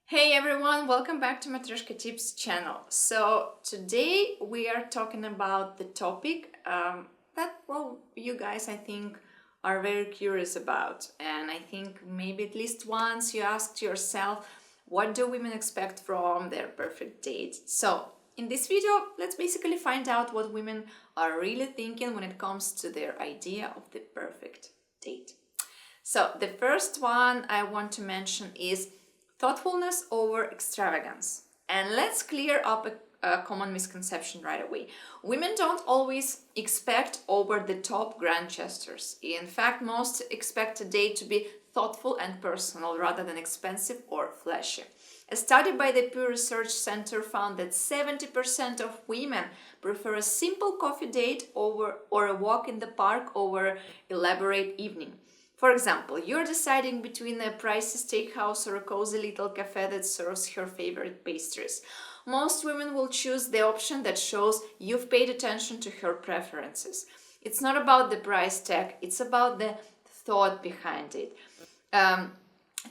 Hey everyone, welcome back to Matryoshka Tips channel. So today we are talking about the topic that, you guys I think are very curious about. And I think maybe at least once you asked yourself, what do women expect from their perfect date? So in this video, let's basically find out what women are really thinking when it comes to their idea of the perfect date. So the first one I want to mention is thoughtfulness over extravagance. And let's clear up a common misconception right away. Women don't always expect over the top grand gestures. In fact, most expect a date to be thoughtful and personal rather than expensive or flashy. A study by the Pew Research Center found that 70% of women prefer a simple coffee date over or a walk in the park over elaborate evening. For example, you're deciding between a pricey steakhouse or a cozy little cafe that serves her favorite pastries. Most women will choose the option that shows you've paid attention to her preferences. It's not about the price tag, it's about the thought behind it.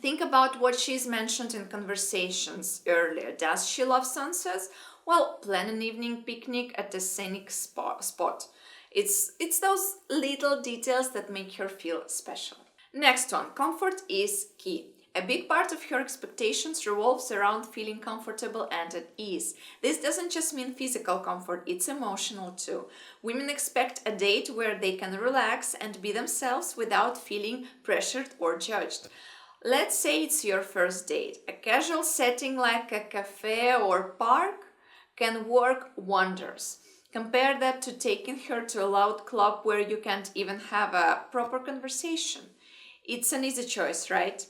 Think about what she's mentioned in conversations earlier. Does she love sunsets? Well, plan an evening picnic at a scenic spot. It's those little details that make her feel special. Next one, comfort is key. A big part of her expectations revolves around feeling comfortable and at ease. This doesn't just mean physical comfort, it's emotional too. Women expect a date where they can relax and be themselves without feeling pressured or judged. Let's say it's your first date. A casual setting like a cafe or park can work wonders. Compare that to taking her to a loud club where you can't even have a proper conversation. It's an easy choice, right?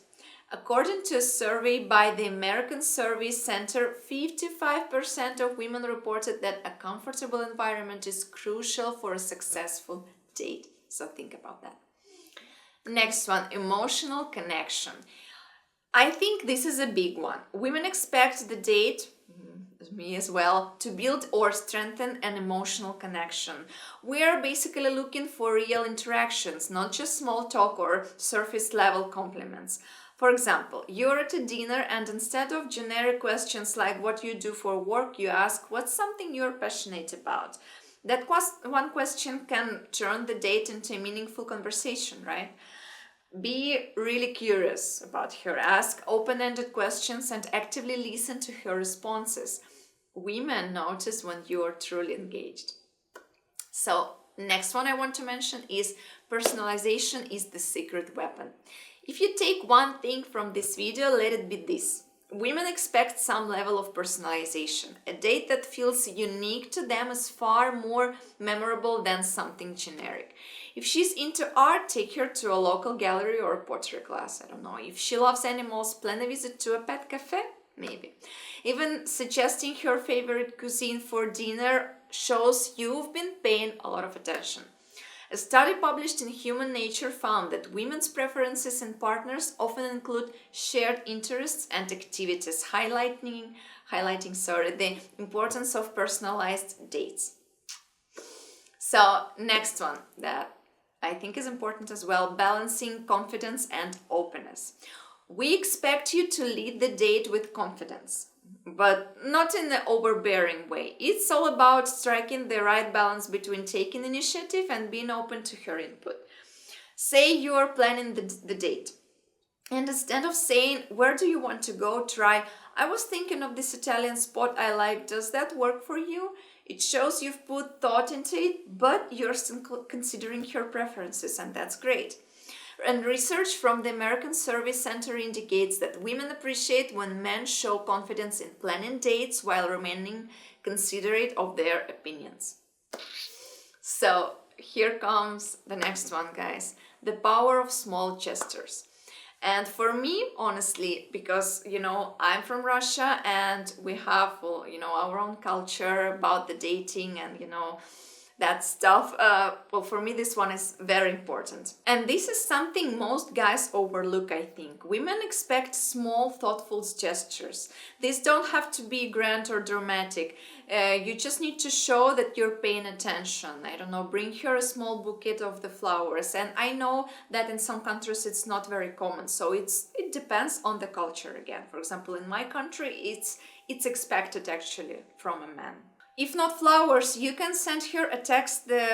According to a survey by the American Survey Center, 55% of women reported that a comfortable environment is crucial for a successful date. So think about that. Next one, emotional connection. I think this is a big one. Women expect the date, me as well, to build or strengthen an emotional connection. We are basically looking for real interactions, not just small talk or surface level compliments. For example, you're at a dinner and instead of generic questions like what you do for work, you ask what's something you're passionate about. That one question can turn the date into a meaningful conversation, right? Be really curious about her. Ask open-ended questions and actively listen to her responses. Women notice when you are truly engaged. So, next one I want to mention is personalization is the secret weapon. If you take one thing from this video, let it be this. Women expect some level of personalization. A date that feels unique to them is far more memorable than something generic. If she's into art, take her to a local gallery or a pottery class. I don't know. If she loves animals, plan a visit to a pet cafe. Maybe. Even suggesting her favorite cuisine for dinner shows you've been paying a lot of attention. A study published in Human Nature found that women's preferences in partners often include shared interests and activities, highlighting the importance of personalized dates. So, next one that I think is important as well, balancing confidence and openness. We expect you to lead the date with confidence, but not in an overbearing way. It's all about striking the right balance between taking initiative and being open to her input. Say you're planning the date, and instead of saying, "Where do you want to go?" try, "I was thinking of this Italian spot I like. Does that work for you?" It shows you've put thought into it, but you're still considering her preferences, and that's great. And research from the American Survey Center indicates that women appreciate when men show confidence in planning dates while remaining considerate of their opinions. So, here comes the next one, guys. The power of small gestures. And for me, honestly, because, I'm from Russia and we have, our own culture about the dating and, that stuff. Well, for me, this one is very important. And this is something most guys overlook, I think. Women expect small, thoughtful gestures. These don't have to be grand or dramatic. You just need to show that you're paying attention. I don't know, bring her a small bouquet of the flowers. And I know that in some countries it's not very common, so it depends on the culture again. For example, in my country, it's expected actually from a man. If not flowers, you can send her a text the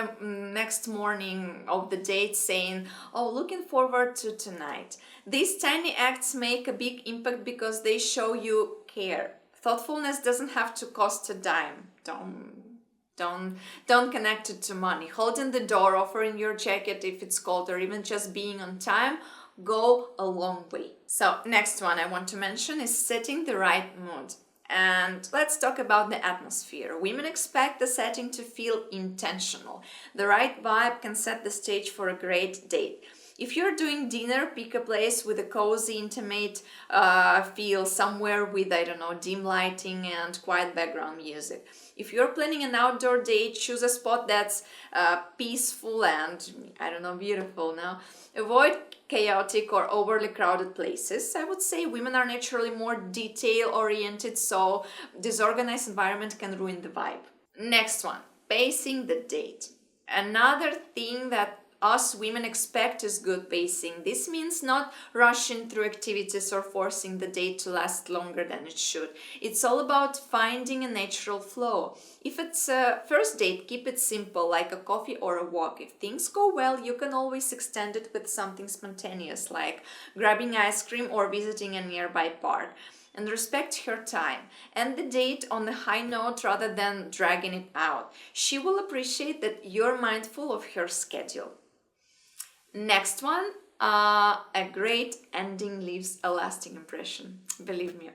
next morning of the date saying, "Oh, looking forward to tonight." These tiny acts make a big impact because they show you care. Thoughtfulness doesn't have to cost a dime. Don't connect it to money. Holding the door, offering your jacket if it's cold, or even just being on time go a long way. So next one I want to mention is setting the right mood. And let's talk about the atmosphere. Women expect the setting to feel intentional. The right vibe can set the stage for a great date. If you're doing dinner, pick a place with a cozy, intimate feel, somewhere with, I don't know, dim lighting and quiet background music. If you're planning an outdoor date, choose a spot that's peaceful and, I don't know, beautiful. Now, avoid chaotic or overly crowded places. I would say women are naturally more detail-oriented, so disorganized environment can ruin the vibe. Next one, pacing the date. Another thing that us women expect is good pacing. This means not rushing through activities or forcing the date to last longer than it should. It's all about finding a natural flow. If it's a first date, keep it simple, like a coffee or a walk. If things go well, you can always extend it with something spontaneous, like grabbing ice cream or visiting a nearby park. And respect her time. End the date on a high note rather than dragging it out. She will appreciate that you're mindful of her schedule. Next one, a great ending leaves a lasting impression. Believe me.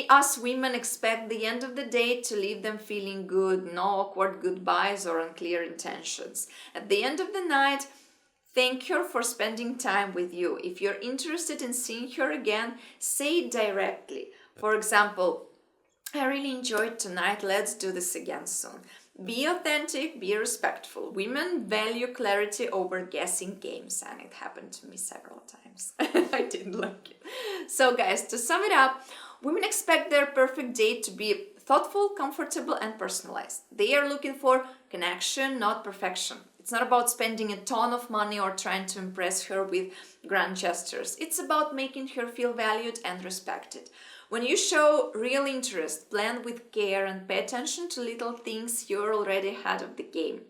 Us women expect the end of the date to leave them feeling good, no awkward goodbyes or unclear intentions. At the end of the night, thank her for spending time with you. If you're interested in seeing her again, say it directly. For example, "I really enjoyed tonight, let's do this again soon." Be authentic, be respectful. Women value clarity over guessing games, and it happened to me several times. I didn't like it. So guys, to sum it up, women expect their perfect date to be thoughtful, comfortable, and personalized. They are looking for connection, not perfection. It's not about spending a ton of money or trying to impress her with grand gestures. It's about making her feel valued and respected. When you show real interest, plan with care, and pay attention to little things, you're already ahead of the game.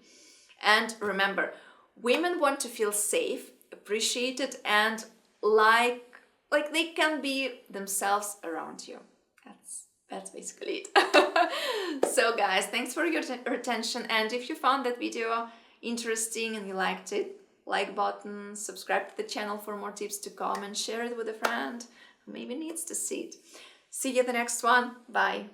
And remember, women want to feel safe, appreciated, and like they can be themselves around you. That's basically it. So guys, thanks for your attention, and if you found that video interesting and you liked it, like button, subscribe to the channel for more tips to come, and share it with a friend who maybe needs to see it. See you in the next one. Bye.